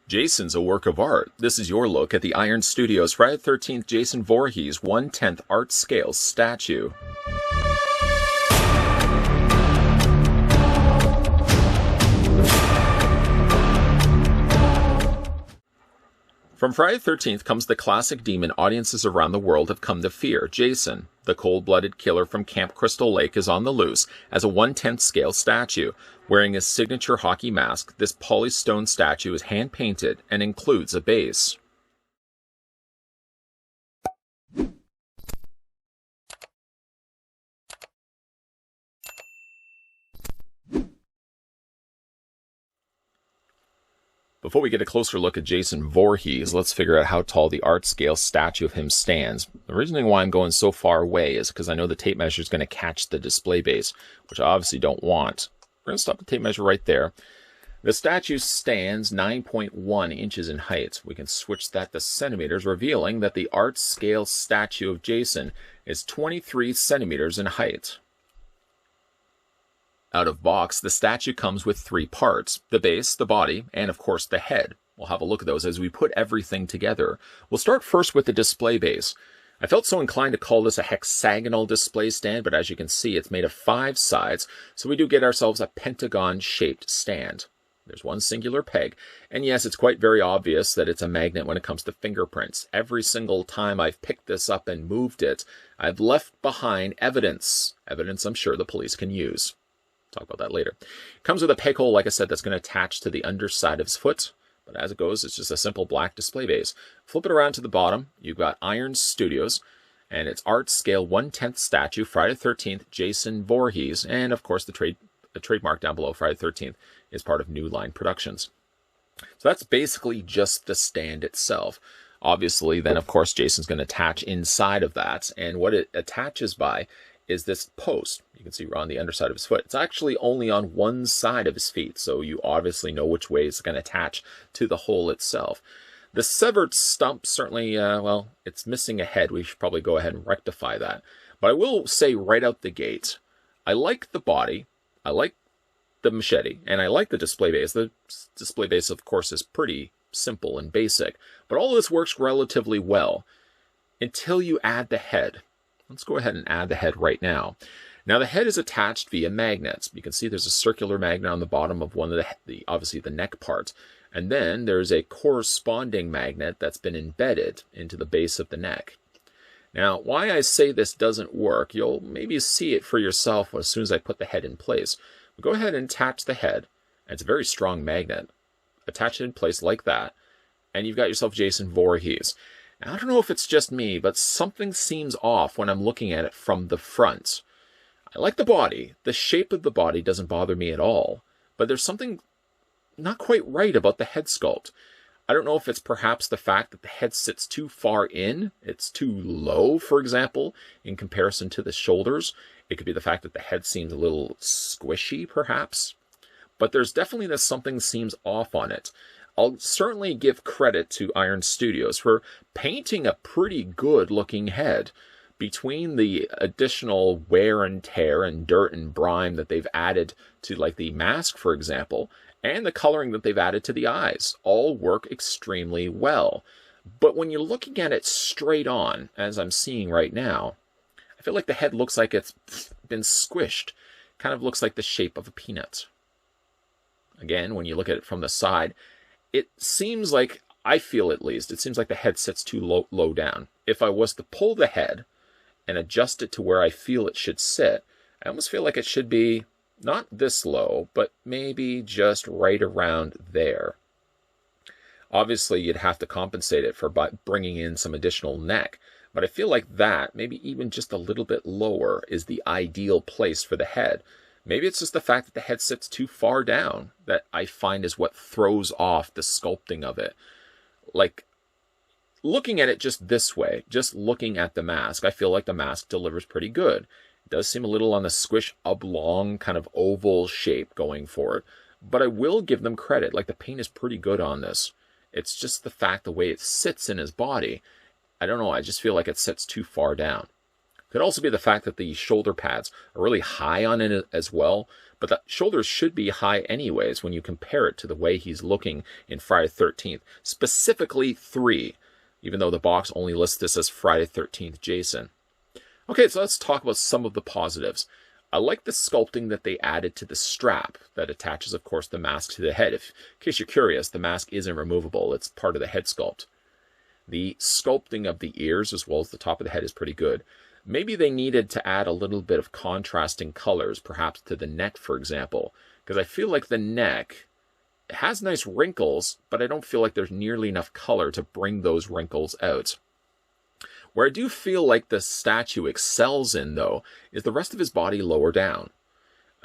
Jason's a work of art. This is your look at the Iron Studios Friday the 13th Jason Voorhees 1/10 art scale statue. From Friday the 13th comes the classic demon audiences around the world have come to fear. Jason, the cold-blooded killer from Camp Crystal Lake, is on the loose as a 1/10 scale statue. Wearing his signature hockey mask, this polystone statue is hand-painted and includes a base. Before we get a closer look at Jason Voorhees, let's figure out how tall the art scale statue of him stands. The reasoning why I'm going so far away is because I know the tape measure is going to catch the display base, which I obviously don't want. We're going to stop the tape measure right there. The statue stands 9.1 inches in height. We can switch that to centimeters, revealing that the art scale statue of Jason is 23 centimeters in height. Out of box, the statue comes with 3 parts: the base, the body, and of course the head. We'll have a look at those as we put everything together. We'll start first with the display base. I felt so inclined to call this a hexagonal display stand, but as you can see, it's made of 5 sides, so we do get ourselves a pentagon-shaped stand. There's one singular peg, and yes, it's quite very obvious that it's a magnet when it comes to fingerprints. Every single time I've picked this up and moved it, I've left behind evidence. Evidence I'm sure the police can use. Talk about that later. It comes with a peg hole, like I said, that's going to attach to the underside of his foot. But as it goes, it's just a simple black display base. Flip it around to the bottom. You've got Iron Studios, and it's art scale 1/10 statue, Friday the 13th, Jason Voorhees, and of course the trademark down below, Friday the 13th, is part of New Line Productions. So that's basically just the stand itself. Obviously, then of course Jason's going to attach inside of that, and what it attaches by is this post. You can see on the underside of his foot. It's actually only on one side of his feet, so you obviously know which way it's going to attach to the hole itself. The severed stump certainly, well, it's missing a head. We should probably go ahead and rectify that. But I will say right out the gate, I like the body, I like the machete, and I like the display base. The display base, of course, is pretty simple and basic, but all of this works relatively well until you add the head. Let's go ahead and add the head right now. Now the head is attached via magnets. You can see there's a circular magnet on the bottom of one of the obviously the neck part. And then there's a corresponding magnet that's been embedded into the base of the neck. Now, why I say this doesn't work, you'll maybe see it for yourself as soon as I put the head in place. We'll go ahead and attach the head, and it's a very strong magnet. Attach it in place like that, and you've got yourself Jason Voorhees. Now, I don't know if it's just me, but something seems off when I'm looking at it from the front. I like the body. The shape of the body doesn't bother me at all, but there's something not quite right about the head sculpt. I don't know if it's perhaps the fact that the head sits too far in, it's too low, for example, in comparison to the shoulders. It could be the fact that the head seems a little squishy, perhaps. But there's definitely that something seems off on it. I'll certainly give credit to Iron Studios for painting a pretty good looking head. Between the additional wear and tear and dirt and brine that they've added to like the mask, for example, and the coloring that they've added to the eyes, all work extremely well. But when you're looking at it straight on, as I'm seeing right now, I feel like the head looks like it's been squished. Kind of looks like the shape of a peanut. Again, when you look at it from the side, it seems like, I feel at least, it seems like the head sits too low down. If I was to pull the head and adjust it to where I feel it should sit, I almost feel like it should be not this low, but maybe just right around there. Obviously, you'd have to compensate it for bringing in some additional neck, but I feel like that, maybe even just a little bit lower, is the ideal place for the head. Maybe it's just the fact that the head sits too far down that I find is what throws off the sculpting of it. Like, looking at it just this way, just looking at the mask, I feel like the mask delivers pretty good. It does seem a little on the squish oblong kind of oval shape going for it, but I will give them credit. Like, the paint is pretty good on this. It's just the fact the way it sits in his body. I don't know, I just feel like it sits too far down. Could also be the fact that the shoulder pads are really high on it as well, but the shoulders should be high anyways when you compare it to the way he's looking in Friday the 13th, specifically 3, even though the box only lists this as Friday the 13th Jason. Okay, so let's talk about some of the positives. I like the sculpting that they added to the strap that attaches, of course, the mask to the head. In case you're curious, the mask isn't removable. It's part of the head sculpt. The sculpting of the ears as well as the top of the head is pretty good. Maybe they needed to add a little bit of contrasting colors, perhaps to the neck, for example, because I feel like the neck has nice wrinkles, but I don't feel like there's nearly enough color to bring those wrinkles out. Where I do feel like the statue excels in, though, is the rest of his body lower down.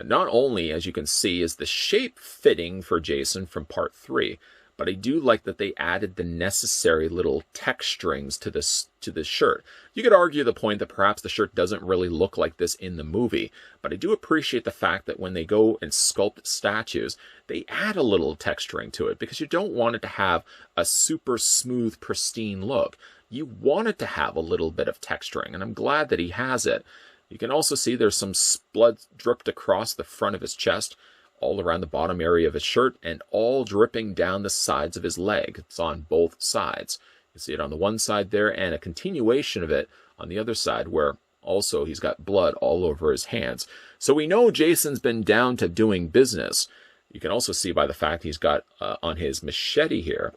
Not only, as you can see, is the shape fitting for Jason from part 3, but I do like that they added the necessary little texturings to this shirt. You could argue the point that perhaps the shirt doesn't really look like this in the movie, but I do appreciate the fact that when they go and sculpt statues, they add a little texturing to it, because you don't want it to have a super smooth, pristine look. You want it to have a little bit of texturing, and I'm glad that he has it. You can also see there's some blood dripped across the front of his chest, all around the bottom area of his shirt, and all dripping down the sides of his leg. It's on both sides. You see it on the one side there, and a continuation of it on the other side, where also he's got blood all over his hands. So we know Jason's been down to doing business. You can also see by the fact he's got on his machete here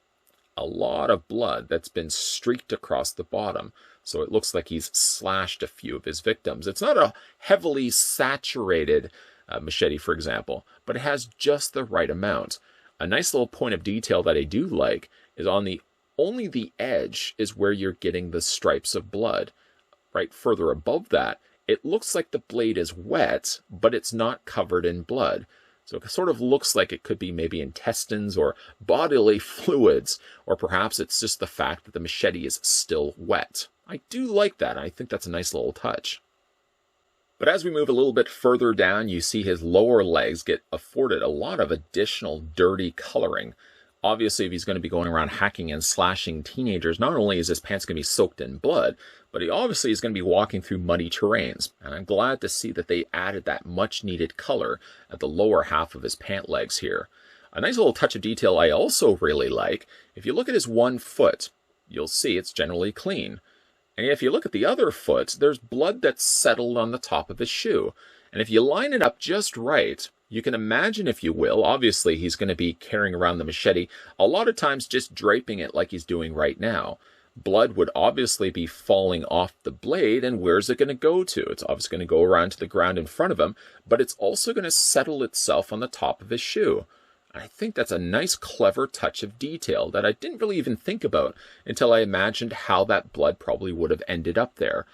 a lot of blood that's been streaked across the bottom. So it looks like he's slashed a few of his victims. It's not a heavily saturated machete, for example, but it has just the right amount. A nice little point of detail that I do like is on only the edge is where you're getting the stripes of blood. Right further above that, it looks like the blade is wet, but it's not covered in blood. So it sort of looks like it could be maybe intestines or bodily fluids, or perhaps it's just the fact that the machete is still wet. I do like that. I think that's a nice little touch. But as we move a little bit further down, you see his lower legs get afforded a lot of additional dirty coloring. Obviously, if he's going to be going around hacking and slashing teenagers, not only is his pants going to be soaked in blood, but he obviously is going to be walking through muddy terrains. And I'm glad to see that they added that much needed color at the lower half of his pant legs here. A nice little touch of detail I also really like, if you look at his one foot, you'll see it's generally clean. And if you look at the other foot, there's blood that's settled on the top of his shoe. And if you line it up just right, you can imagine, if you will, obviously he's going to be carrying around the machete, a lot of times just draping it like he's doing right now. Blood would obviously be falling off the blade, and where's it going to go to? It's obviously going to go around to the ground in front of him, but it's also going to settle itself on the top of his shoe. I think that's a nice, clever touch of detail that I didn't really even think about until I imagined how that blood probably would have ended up there.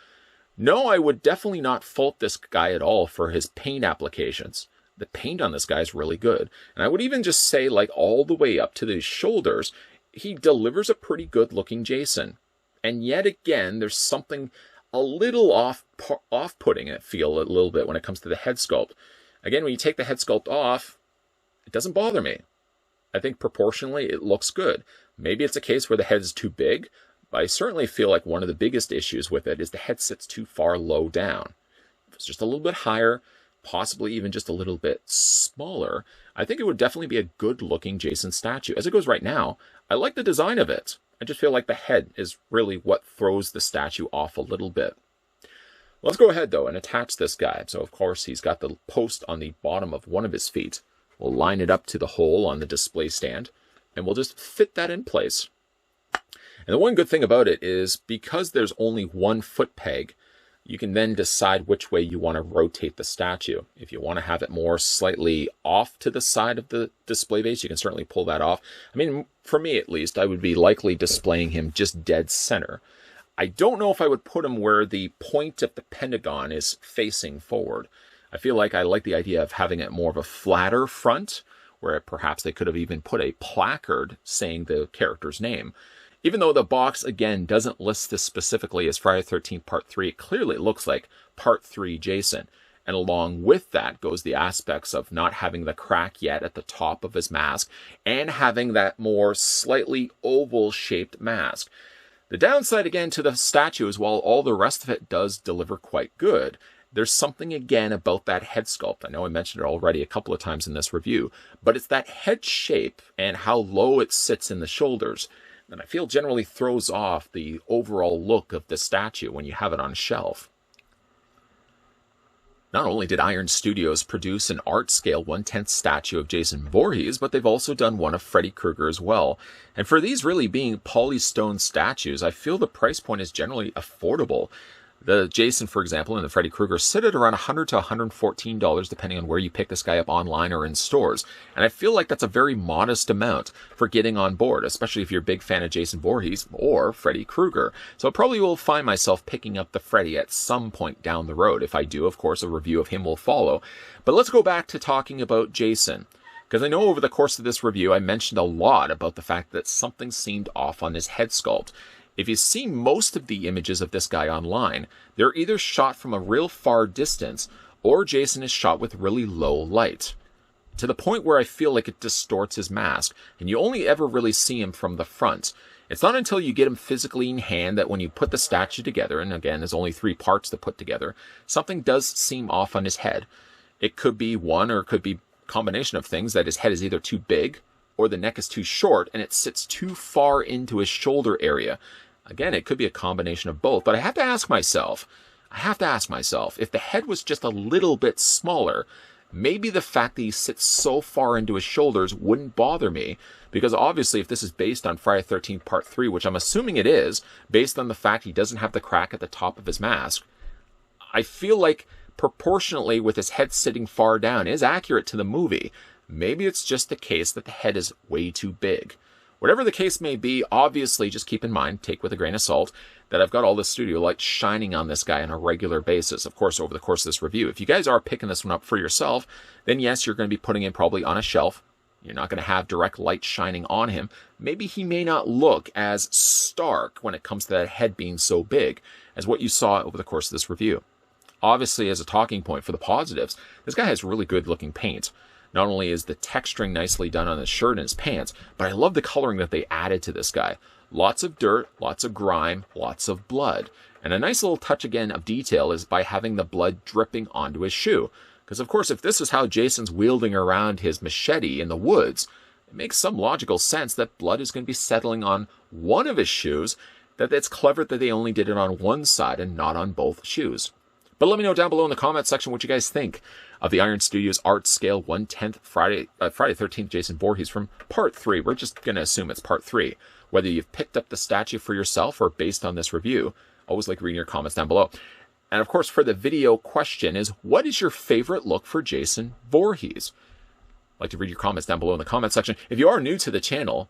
No, I would definitely not fault this guy at all for his paint applications. The paint on this guy is really good. And I would even just say, like, all the way up to the shoulders, he delivers a pretty good-looking Jason. And yet again, there's something a little off-putting, I feel, a little bit when it comes to the head sculpt. Again, when you take the head sculpt off, it doesn't bother me. I think proportionally it looks good. Maybe it's a case where the head is too big, but I certainly feel like one of the biggest issues with it is the head sits too far low down. If it's just a little bit higher, possibly even just a little bit smaller, I think it would definitely be a good-looking Jason statue. As it goes right now, I like the design of it. I just feel like the head is really what throws the statue off a little bit. Let's go ahead, though, and attach this guy. So, of course, he's got the post on the bottom of one of his feet. We'll line it up to the hole on the display stand, and we'll just fit that in place. And the one good thing about it is, because there's only one foot peg, you can then decide which way you want to rotate the statue. If you want to have it more slightly off to the side of the display base, you can certainly pull that off. I mean, for me at least, I would be likely displaying him just dead center. I don't know if I would put him where the point of the pentagon is facing forward. I feel like I like the idea of having it more of a flatter front, where perhaps they could have even put a placard saying the character's name. Even though the box, again, doesn't list this specifically as Friday the 13th Part 3, it clearly looks like Part 3 Jason. And along with that goes the aspects of not having the crack yet at the top of his mask, and having that more slightly oval-shaped mask. The downside again to the statue is while all the rest of it does deliver quite good, there's something again about that head sculpt. I know I mentioned it already a couple of times in this review, but it's that head shape and how low it sits in the shoulders that I feel generally throws off the overall look of the statue when you have it on a shelf. Not only did Iron Studios produce an art-scale 1/10 statue of Jason Voorhees, but they've also done one of Freddy Krueger as well. And for these really being polystone statues, I feel the price point is generally affordable. The Jason, for example, and the Freddy Krueger sit at around $100 to $114, depending on where you pick this guy up online or in stores. And I feel like that's a very modest amount for getting on board, especially if you're a big fan of Jason Voorhees or Freddy Krueger. So I probably will find myself picking up the Freddy at some point down the road. If I do, of course, a review of him will follow. But let's go back to talking about Jason, because I know over the course of this review, I mentioned a lot about the fact that something seemed off on his head sculpt. If you see most of the images of this guy online, they're either shot from a real far distance or Jason is shot with really low light, to the point where I feel like it distorts his mask, and you only ever really see him from the front. It's not until you get him physically in hand that when you put the statue together, and again, there's only 3 parts to put together, something does seem off on his head. It could be one, or it could be a combination of things, that his head is either too big or the neck is too short and it sits too far into his shoulder area. Again, it could be a combination of both, but I have to ask myself, if the head was just a little bit smaller, maybe the fact that he sits so far into his shoulders wouldn't bother me, because obviously if this is based on Friday the 13th Part 3, which I'm assuming it is, based on the fact he doesn't have the crack at the top of his mask, I feel like proportionately with his head sitting far down is accurate to the movie. Maybe it's just the case that the head is way too big. Whatever the case may be, obviously just keep in mind, take with a grain of salt, that I've got all the studio light shining on this guy on a regular basis, of course, over the course of this review. If you guys are picking this one up for yourself, then yes, you're going to be putting it probably on a shelf. You're not going to have direct light shining on him. Maybe he may not look as stark when it comes to that head being so big as what you saw over the course of this review. Obviously, as a talking point for the positives, this guy has really good looking paint. Not only is the texturing nicely done on his shirt and his pants, but I love the coloring that they added to this guy. Lots of dirt, lots of grime, lots of blood. And a nice little touch again of detail is by having the blood dripping onto his shoe. Because of course, if this is how Jason's wielding around his machete in the woods, it makes some logical sense that blood is going to be settling on one of his shoes, that it's clever that they only did it on one side and not on both shoes. But let me know down below in the comment section what you guys think of the Iron Studios art scale 1/10 Friday 13th Jason Voorhees from Part 3. We're just going to assume it's Part 3. Whether you've picked up the statue for yourself or based on this review, always like reading your comments down below. And of course, for the video question is, what is your favorite look for Jason Voorhees? I'd like to read your comments down below in the comment section. If you are new to the channel,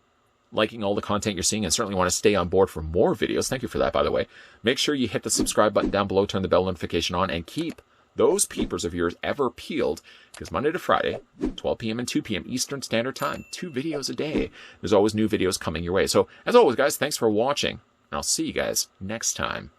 liking all the content you're seeing and certainly want to stay on board for more videos, thank you for that, by the way, make sure you hit the subscribe button down below, turn the bell notification on, and keep those peepers of yours ever peeled, because Monday to Friday, 12 p.m. and 2 p.m. Eastern Standard Time, 2 videos a day. There's always new videos coming your way. So, as always, guys, thanks for watching, and I'll see you guys next time.